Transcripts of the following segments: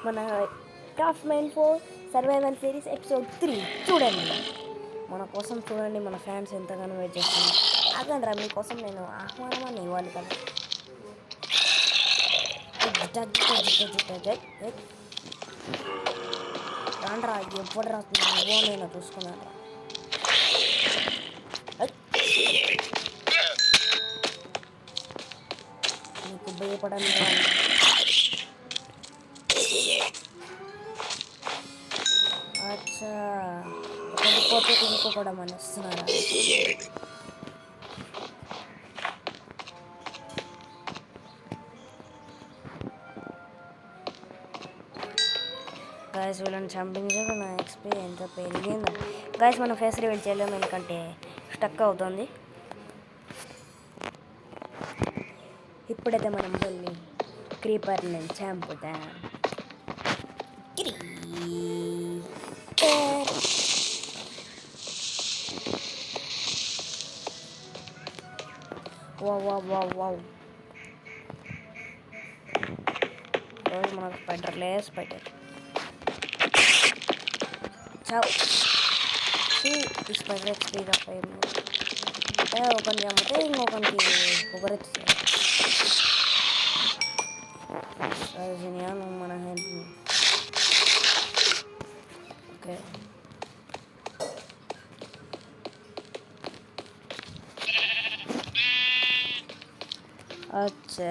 మన craft mine 4 survival series episode 3 చూడండి. మన కోసం చూడండి, మన ఫ్యాన్స్ ఎంతగానో వెయిట్ చేస్తున్నారు. అగండ్రా మీకోసం నేను ఆహ్వానం ఇవ్వాలి కదా. రాండ్రా, ఎప్పుడు రాస్తున్నావు నేను చూసుకున్నాను రా. నీకు భయపడని అచ్చా, ఒకటి పోతే ఇంకొకటి మన ఇస్తున్నారా? గాయస్ వీళ్ళని చంపించాక నా ఎక్స్పీ ఎంత పెరిగిందో. గాయస్ మనం ఫేస్ రివీల్ చేయలేము ఎందుకంటే స్టక్ అవుతుంది. ఇప్పుడైతే మనం వెళ్ళి క్రీపర్ని చంపుతాం. వావ్ రోజు మనకు స్పైడర్లే స్పైడర్ చావు. ఈ స్పైడర్ ఎక్స్పీగా ఒకరిని చంపితే ఇంకొకరికి ఒకరెత్తుతాయి. మన హెల్ప్ ఓకే. अच्छा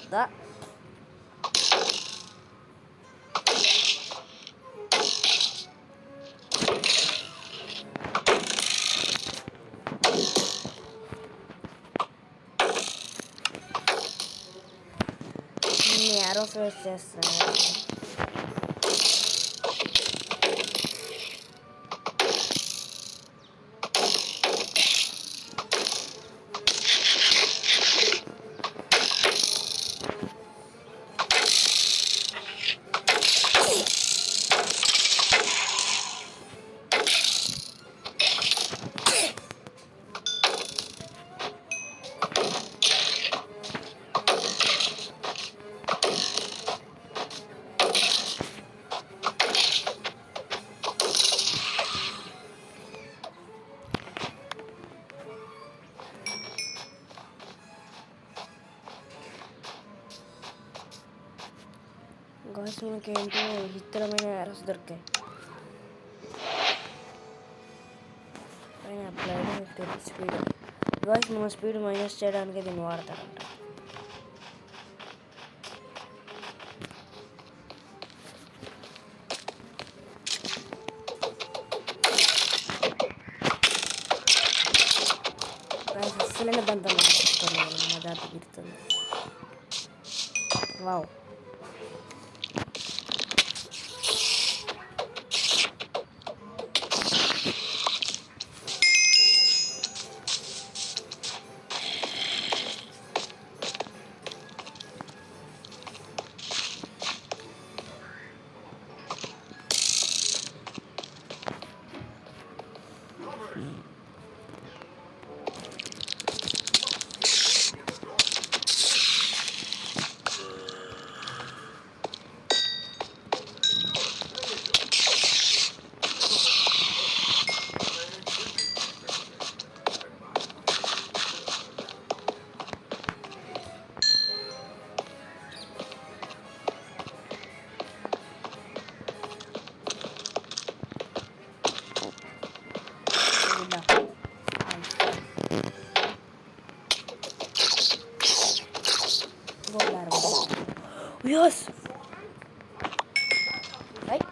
da arrows waste చేస్తాను. గాయస్ మనకి ఏంటో విచిత్రమైన యారోస్ దొరికాయి. స్పీడ్ గాయస్ మన స్పీడ్ మైనస్ చేయడానికి దీన్ని వాడతారంట. గాయస్ అస్సలైన బంధం మజా తీరుతుంది. Wow yes. Right?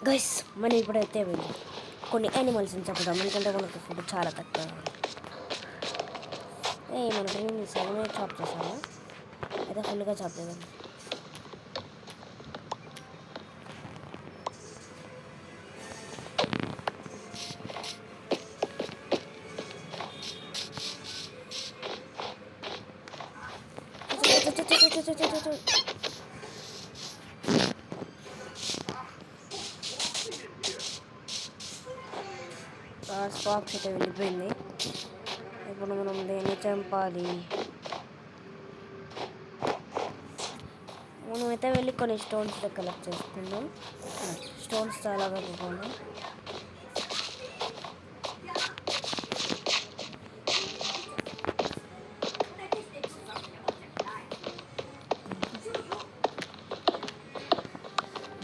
గైస్ మనం ఇప్పుడైతే వెళ్ళి కొన్ని యానిమల్స్ని చంపుదాం, ఎందుకంటే మనకు ఫుడ్ చాలా తక్కువ. మన డ్రీమ్ సగమే చాప్ చేశాను, అయితే ఫుల్గా చాప్ చేద్దాం. స్టాక్స్ అయితే వెళ్ళిపోయింది. ఇప్పుడు మనం దేన్ని చంపాలి? మనమైతే వెళ్ళి కొన్ని స్టోన్స్ కలెక్ట్ చేసుకుందాం. స్టోన్స్ చాలా బాగున్నాయి.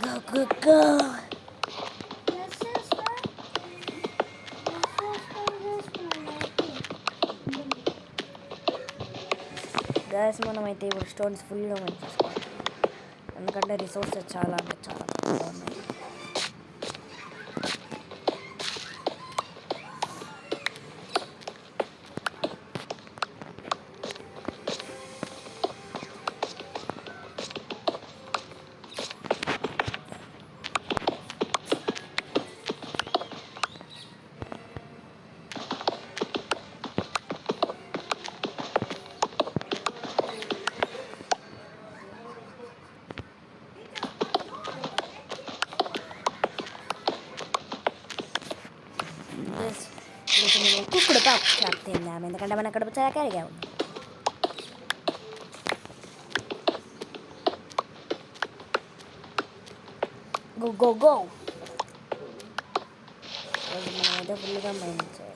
Go, go, go! గ్యాస్ మనమైతే ఇప్పుడు స్టోన్స్ ఫుల్గా మనం చేసుకోవాలి, ఎందుకంటే రిసోర్సెస్ చాలా అంటే చాలా తక్కువ ఉన్నాయి. కుక్కుడు పాపు చాప్ తిందాం, ఎందుకంటే మన కడుపు చాలా కరిగా ఉంది. Go go go! మనమైతే ఫుల్గా మైండ్ చేయాలి.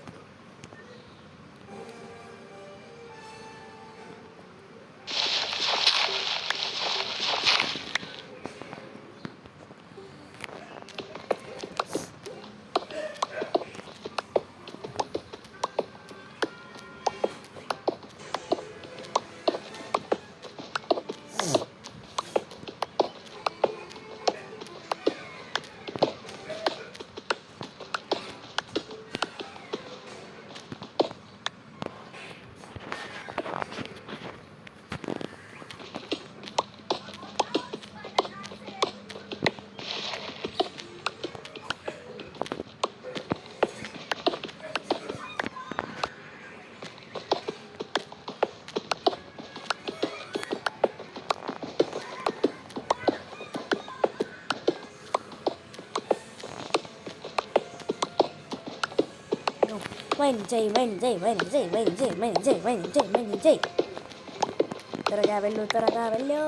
త్వరగా వెళ్ళు.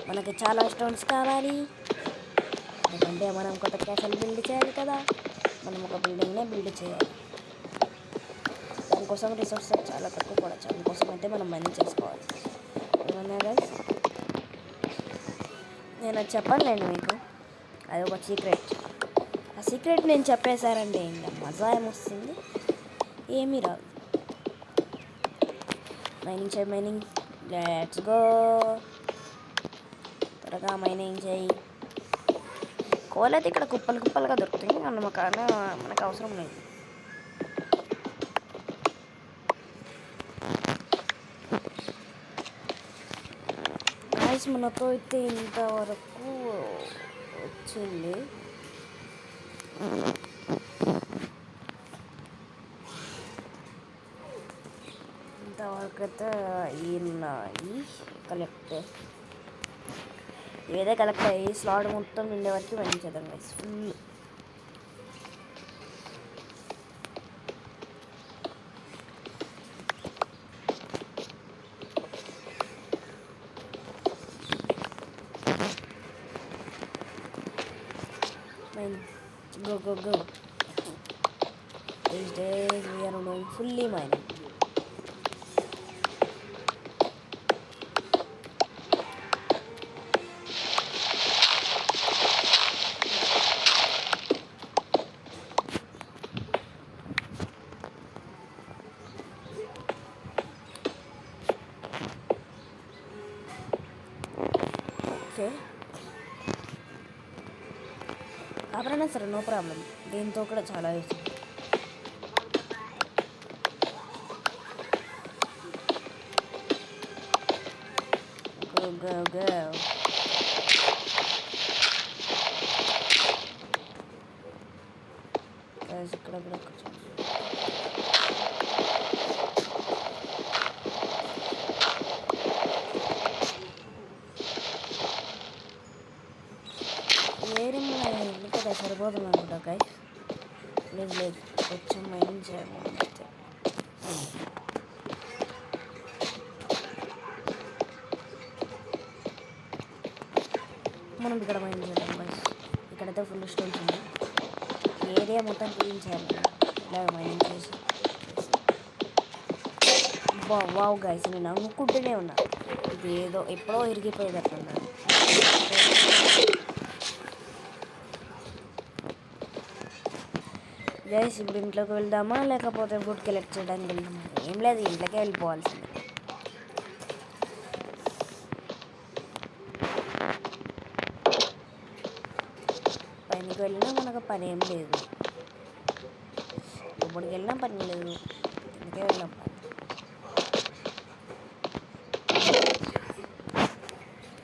మనకి చాలా స్టోన్స్ కావాలి, ఎందుకంటే మనం కొత్త క్యాసల్ బిల్డ్ చేయాలి కదా. మనం ఒక బిల్డింగ్నే బిల్డ్ చేయాలి, దానికోసం రిసోర్సెస్ చాలా తక్కువ పడచ్చు. దానికోసం అయితే మనం మనీ చేసుకోవాలి. ఏమన్నా గైస్, నేను అది చెప్పనులేండి మీకు, అది ఒక సీక్రెట్. ఆ సీక్రెట్ నేను చెప్పేశారండి, ఇంకా మజా ఏమొస్తుంది, ఏమీ రాదు. Mining let's go. త్వరగా మైనింగ్ చేయి. కోల్ అయితే ఇక్కడ కుప్పలుగా దొరుకుతుంది, మనకు అవసరం లేదు. గాయ్స్, మనతో అయితే ఇంతవరకు వచ్చింది. ఇంతవరకు అయితే కలెక్ట్ ఏదే కలెక్ట్ అయ్యి స్లాట్ మొత్తం నిండే వరకు మంచిద్దాం guys. Full go. These days we are doing fully mining. Okay. ఆ కాపరైనా సరే నో ప్రాబ్లం, దీంతో కూడా చాలా easy. Go, go, go. Guys, ఇక్కడ కూడా వేరింగ్ కదా సరిపోతుంది అనుకుంటా గైస్. లేదు లేదు, కొంచెం మైనింగ్ చేయాలి అయితే. మనం ఇక్కడ మైనింగ్ చేద్దాం గైస్. ఇక్కడైతే ఫుల్ స్టోన్స్ ఉంది, ఏరియా మొత్తం క్లీన్ చేయాలి ఇలా మైనింగ్ చేసి. వావ్ గైస్, నేను అనుకుంటూనే ఉన్నా ఇది ఏదో ఎప్పుడో ఇరిగిపోయేటట్టున్నాను. గైస్ ఇప్పుడు ఇంట్లోకి వెళ్దామా లేకపోతే ఫుడ్ కలెక్ట్ చేయడానికి వెళ్దామా? ఏం లేదు, ఇంట్లోకే వెళ్ళిపోవాల్సింది. పనికి వెళ్ళినా మనకు పని ఏం లేదు, ఇప్పటికి వెళ్ళినా పని లేదు, ఇందుకే వెళ్ళాం.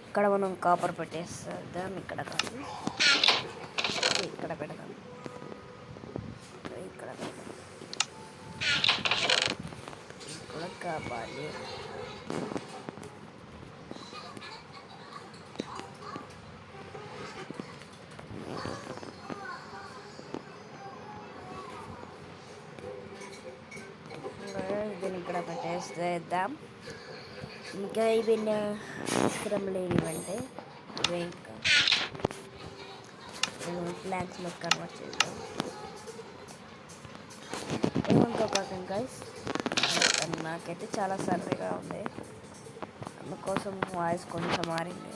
ఇక్కడ మనం కాపర్ పెట్టేస్తాం, ఇక్కడ కాదు ఇక్కడ పెడదాం, ఇక్కడ ఇక్కడ కాపాలి. దీన్ని ఇక్కడ పెట్టేసేద్దాం. ఇంకా ఇవన్నీ అవసరం లేనివంటే ఇవే ఇంకా ప్లాంట్స్లో కన్వర్ట్ చేద్దాం. ఏమనుకోకండి గైస్, నాకైతే చాలా సరదాగా ఉంది, అందుకోసం వాయిస్ కొంచెం మారింది.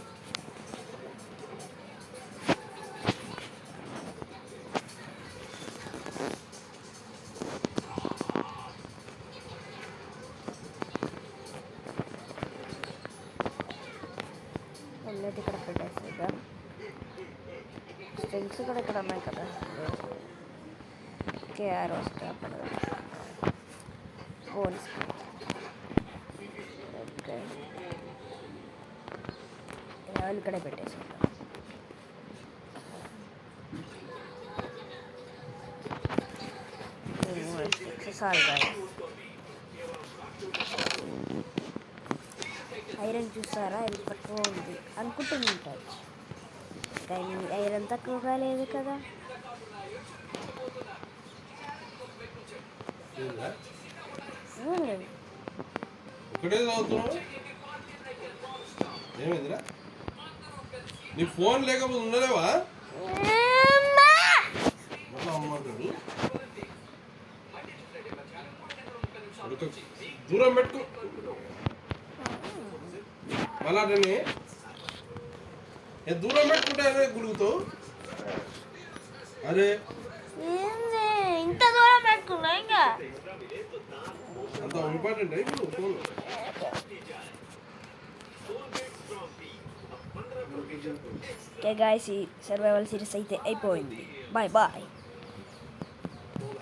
వెళ్ళేది ఇక్కడ పెట్టేసేద్దాం. స్ట్రింగ్స్ కూడా ఇక్కడ ఉన్నాయి కదా, కేఆర్ వస్తే అప్పుడు బోన్స్. ఓకే, వాళ్ళు ఇక్కడే పెట్టేసేద్దాం. సాల్గా ఐరన్ చూసారా, ఎంత తక్కువ ఉంది అనుకుంటుంటారు, కానీ ఐరన్ తక్కువగా లేదు కదా. నీ ఫోన్ లేకపోతే ఉండలేవా? దూరం పెట్టుకో మళ్ళా దూరం పెట్టుకుంటా గురుగుతావు. అరే ఇంత దూరం పెట్టుకున్నా ఇంకా అంత ఇంపార్టెంట్ ఇప్పుడు ఫోన్. ఓకే గాయ్స్, ఈ సర్వైవల్ సిరీస్ అయితే అయిపోయింది. Bye bye.